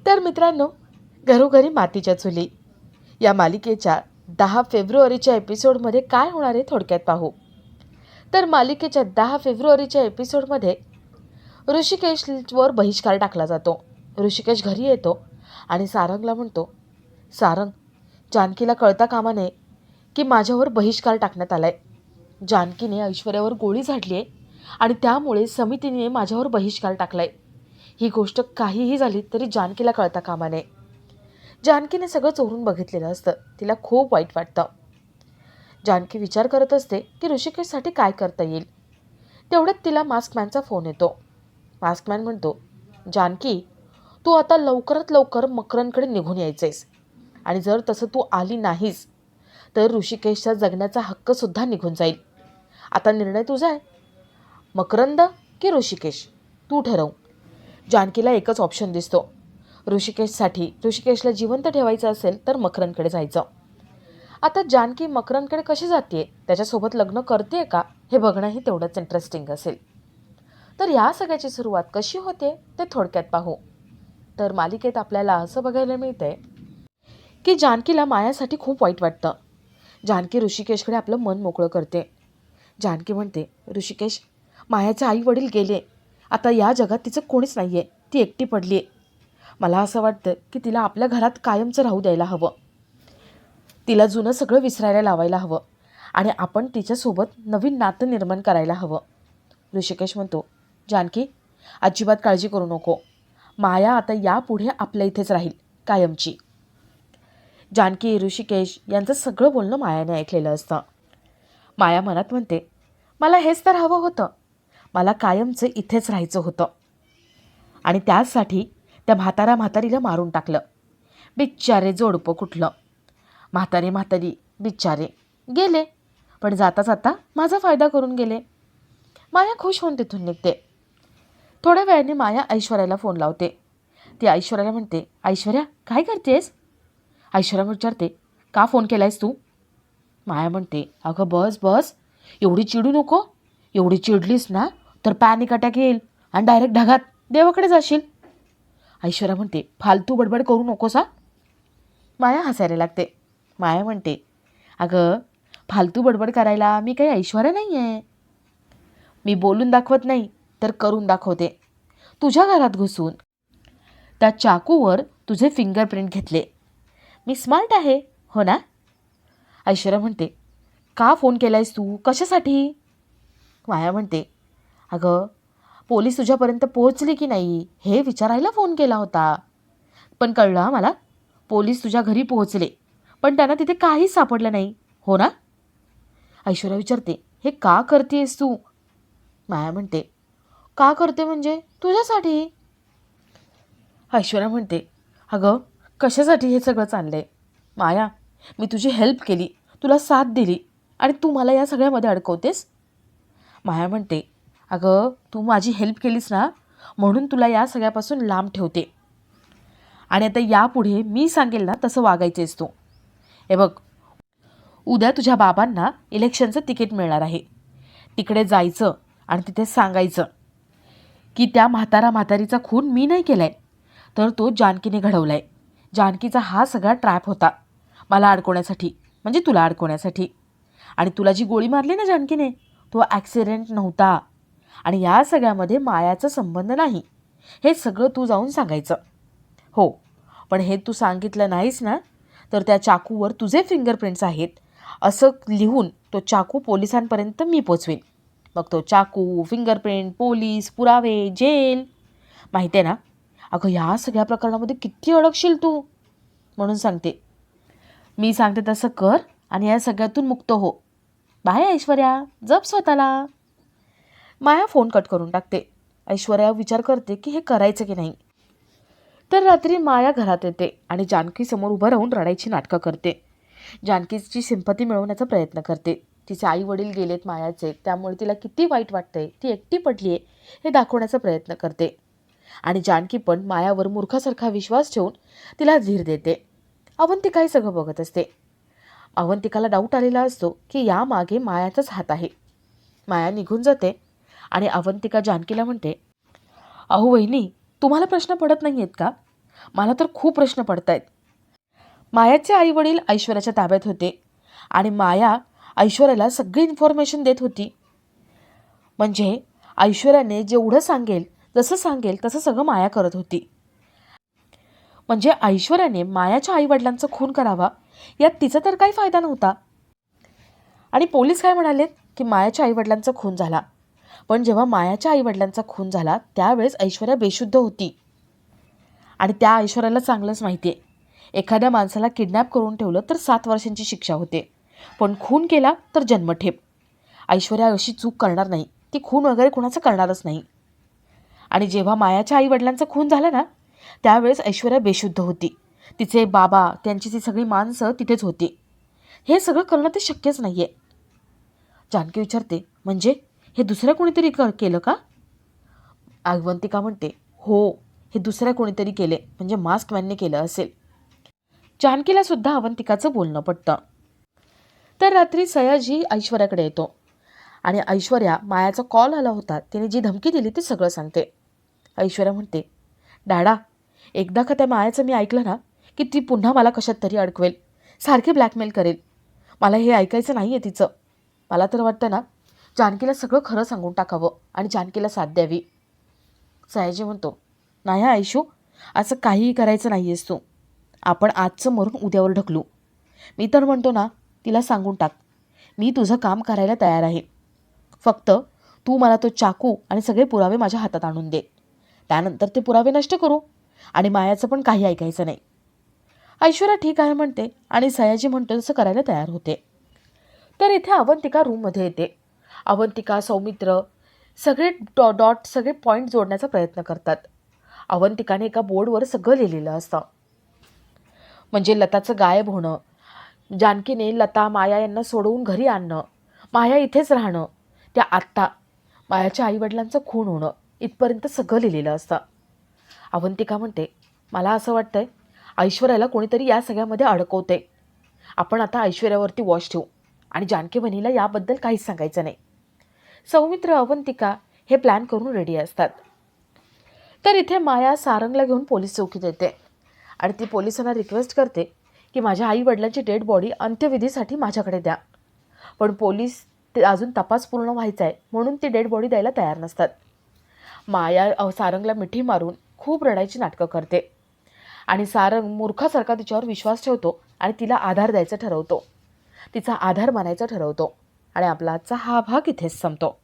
तर मित्रांनो, घरोघरी मातीच्या चुली या मालिकेच्या 10 फेब्रुवारीच्या एपिसोडमध्ये काय होणार आहे थोडक्यात पाहू. तर मालिकेच्या 10 फेब्रुवारीच्या एपिसोडमध्ये ऋषिकेशवर बहिष्कार टाकला जातो. ऋषिकेश घरी येतो आणि सारंगला म्हणतो, सारंग, जानकीला कळता कामा नये की माझ्यावर बहिष्कार टाकण्यात आलाय. जानकीने ऐश्वर्यावर गोळी झाडली आहे आणि त्यामुळे समितीने माझ्यावर बहिष्कार टाकलाय. ही गोष्ट काहीही झाली तरी जानकीला कळता कामा नये. जानकीने सगळं चोरून बघितलेलं असतं. तिला खूप वाईट वाटतं. जानकी विचार करत असते की ऋषिकेशसाठी काय करता येईल. तेवढ्यात तिला मास्कमॅनचा फोन येतो. मास्कमॅन म्हणतो, जानकी, तू आता लवकरात लवकर मकरंदकडे निघून यायचेस आणि जर तसं तू आली नाहीस तर ऋषिकेशच्या जगण्याचा हक्कसुद्धा निघून जाईल. आता निर्णय तुझा आहे. मकरंद की ऋषिकेश, तू ठरव. जानकीला एकच ऑप्शन दिसतो. ऋषिकेशला जिवंत ठेवायचं असेल तर मकरंदकडे जायचं. आता जानकी मकरंदकडे कशी जाते, त्याच्यासोबत लग्न करते का, हे बघणंही तेवढंच इंटरेस्टिंग असेल. तर या सगळ्याची सुरुवात कशी होते ते थोडक्यात पाहू. तर मालिकेत आपल्याला असं बघायला मिळतंय की जानकीला मायासाठी खूप वाईट वाटतं. जानकी ऋषिकेशकडे आपलं मन मोकळं करते. जानकी म्हणते, ऋषिकेश, मायाचे आई वडील गेले. आता या जगात तिचं कोणीच नाही आहे. ती एकटी पडली आहे. मला असं वाटतं की तिला आपल्या घरात कायमचं राहू द्यायला हवं. तिला जुनं सगळं विसरायला लावायला हवं आणि आपण तिच्यासोबत नवीन नातं निर्माण करायला हवं. ऋषिकेश म्हणतो, जानकी, अजिबात काळजी करू नको. माया आता यापुढे आपल्या इथेच राहील, कायमची. जानकी, ऋषिकेश यांचं सगळं बोलणं मायाने ऐकलेलं असतं. माया मनात म्हणते, मला हेच तर हवं होतं. मला कायमचं इथेच राहायचं होतं आणि त्यासाठी त्या म्हातारीला मारून टाकलं. बिचारे जोडपं कुठलं. म्हातारी बिचारे गेले, पण जाता जाता माझा फायदा करून गेले. माया खुश होऊन तिथून निघते. थोड्या वेळाने माया ऐश्वर्याला फोन लावते. ती ऐश्वर्याला म्हणते, ऐश्वर्या, काय करतेस? ऐश्वर्या विचारते, का फोन केलायस तू? माया म्हणते, अगं बस, एवढी चिडू नको. एवढी चिडलीस ना तर पॅनिक अटॅक येईल आणि डायरेक्ट ढगात देवाकडे जाशील. ऐश्वर्या म्हणते, फालतू बडबड करू नकोस हा. माया हसायला लागते. माया म्हणते, अगं, फालतू बडबड करायला मी काही ऐश्वर्या नाही आहे. मी बोलून दाखवत नाही तर करून दाखवते. तुझ्या घरात घुसून त्या चाकूवर तुझे फिंगरप्रिंट घेतले. मी स्मार्ट आहे, हो ना? ऐश्वर्या म्हणते, का फोन केलायस तू, कशासाठी? माया म्हणते, अगं, पोलीस तुझ्यापर्यंत पोहोचले की नाही हे विचारायला फोन केला होता. पण कळलं मला, पोलीस तुझ्या घरी पोहोचले पण त्यांना तिथे काहीच सापडलं नाही, हो ना? ऐश्वर्या विचारते, हे का करतेस तू? माया म्हणते, का करते म्हणजे तुझ्यासाठी. ऐश्वर्या म्हणते, अगं, कशासाठी हे सगळं चाललंय? माया, मी तुझी हेल्प केली, तुला साथ दिली आणि तू मला या सगळ्यामध्ये अडकवतेस. माया म्हणते, अगं, तू माझी हेल्प केलीस ना म्हणून तुला या सगळ्यापासून लांब ठेवते आणि आता यापुढे मी सांगेल ना तसं वागायचेस तू. हे बघ, उद्या तुझ्या बाबांना इलेक्शनचं तिकीट मिळणार आहे. तिकडे जायचं आणि तिथे सांगायचं की त्या म्हातारीचा खून मी नाही केलाय, तर तो जानकीने घडवलाय. जानकीचा हा सगळा ट्रॅप होता मला अडकवण्यासाठी, म्हणजे तुला अडकवण्यासाठी. आणि तुला जी गोळी मारली ना जानकीने, तो ॲक्सिडेंट नव्हता आणि या सगळ्यामध्ये मायाचा संबंध नाही, हे सगळं तू जाऊन सांगायचं. हो, पण हे तू सांगितलं नाहीस ना तर त्या चाकूवर तुझे फिंगरप्रिंट्स आहेत असं लिहून तो चाकू पोलिसांपर्यंत मी पोचवेन. मग तो चाकू, फिंगरप्रिंट, पोलीस, पुरावे, जेल, माहिती आहे ना. अगं, ह्या सगळ्या प्रकरणामध्ये किती अडकशील तू. म्हणून सांगते, मी सांगते तसं कर आणि या सगळ्यातून मुक्त हो. बाय ऐश्वर्या, जप स्वतःला. माया फोन कट करून टाकते. ऐश्वर्या विचार करते की हे करायचं की नाही. तर रात्री माया घरात येते आणि जानकीसमोर उभं राहून रडायची नाटकं करते. जानकीची सिंपती मिळवण्याचा प्रयत्न करते. तिचे आई वडील गेलेत मायाचे, त्यामुळे तिला किती वाईट वाटतंय, ती एकटी पडली आहे हे दाखवण्याचा प्रयत्न करते. आणि जानकी पण मायावर मूर्खासारखा विश्वास ठेवून तिला धीर देते. अवंतिका हे सगळं बघत असते. अवंतिकाला डाऊट आलेला असतो की यामागे मायाचाच हात आहे. माया निघून जाते आणि अवंतिका जानकीला म्हणते, अहो वहिनी, तुम्हाला प्रश्न पडत नाही आहेत का? मला तर खूप प्रश्न पडत आहेत. मायाचे आई वडील ऐश्वर्याच्या ताब्यात होते आणि माया ऐश्वर्याला सगळी इन्फॉर्मेशन देत होती. म्हणजे ऐश्वर्याने जेवढं सांगेल, जसं सांगेल तसं सगळं माया करत होती. म्हणजे ऐश्वर्याने मायाच्या आईवडिलांचा खून करावा यात तिचा तर काही फायदा नव्हता. आणि पोलीस काय म्हणालेत की मायाच्या आईवडिलांचा खून झाला. पण जेव्हा मायाच्या आईवडिलांचा खून झाला त्यावेळेस ऐश्वर्या बेशुद्ध होती. आणि त्या ऐश्वर्याला चांगलंच माहिती आहे, एखाद्या माणसाला किडनॅप करून ठेवलं तर 7 वर्षांची शिक्षा होते, पण खून केला तर जन्मठेप. ऐश्वर्या अशी चूक करणार नाही, ती खून वगैरे कुणाचं करणारच नाही. आणि जेव्हा मायाच्या आईवडिलांचा खून झाला ना त्यावेळेस ऐश्वर्या बेशुद्ध होती. तिचे बाबा, त्यांची ती सगळी माणसं तिथेच होती. हे सगळं करणं ते शक्यच नाही आहे. जानकी विचारते, म्हणजे हे दुसऱ्या कोणीतरी केलं का? अवंतिका म्हणते, हो, हे दुसऱ्या कोणीतरी केले, म्हणजे मास्कमॅनने केलं असेल. जानकीला सुद्धा अवंतिकाचं बोलणं पटतं. तर रात्री सयाजी ऐश्वर्याकडे येतो आणि ऐश्वर्या मायाचा कॉल आला होता, तिने जी धमकी दिली ती सगळं सांगते. ऐश्वर्या म्हणते, डॅडा, एकदा का त्या मायाचं मी ऐकलं ना की ती पुन्हा मला कशात तरी अडकवेल, सारखी ब्लॅकमेल करेल. मला हे ऐकायचं नाही आहे तिचं. मला तर वाटतं ना जानकीला सगळं खरं सांगून टाकावं आणि जानकीला साथ द्यावी. सयाजी म्हणतो, नाही आयशू, असं काहीही करायचं नाही आहेस तू. आपण आजचं मरून उद्यावर ढकलू. मी तर म्हणतो ना तिला सांगून टाक, मी तुझं काम करायला तयार आहे. फक्त तू मला तो चाकू आणि सगळे पुरावे माझ्या हातात आणून दे. त्यानंतर ते पुरावे नष्ट करू आणि मायाचं पण काही ऐकायचं नाही. ऐश्वर्या ठीक आहे म्हणते आणि सयाजी म्हणतो तसं करायला तयार होते. तर इथे अवंतिका रूममध्ये येते. अवंतिका, सौमित्र सगळे डॉट सगळे पॉईंट जोडण्याचा प्रयत्न करतात. अवंतिकाने एका बोर्डवर सगळं लिहिलेलं असतं. म्हणजे लताचं गायब होणं, जानकीने लता, माया यांना सोडवून घरी आणणं, माया इथेच राहणं, त्या आत्ता मायाच्या आईवडिलांचं खून होणं, इथपर्यंत सगळं लिहिलेलं असतं. अवंतिका म्हणते, मला असं वाटतंय ऐश्वर्याला कोणीतरी या सगळ्यामध्ये अडकवते. आपण आता ऐश्वर्यावरती वॉच ठेवू आणि जानकी वहिनीला याबद्दल काहीच सांगायचं नाही. सौमित्र, अवंतिका हे प्लॅन करून रेडी असतात. तर इथे माया सारंगला घेऊन पोलीस चौकीत येते आणि ती पोलिसांना रिक्वेस्ट करते की माझ्या आई वडिलांची डेड बॉडी अंत्यविधीसाठी माझ्याकडे द्या. पण पोलीस ते अजून तपास पूर्ण व्हायचा आहे म्हणून ती डेड बॉडी द्यायला तयार नसतात. माया सारंगला मिठी मारून खूप रडायची नाटकं करते आणि सारंग मूर्खासारखा तिच्यावर विश्वास ठेवतो आणि तिला आधार द्यायचा ठरवतो, तिचा आधार मानायचा ठरवतो. आणि आपला आजचा हा भाग इथेच संपतो.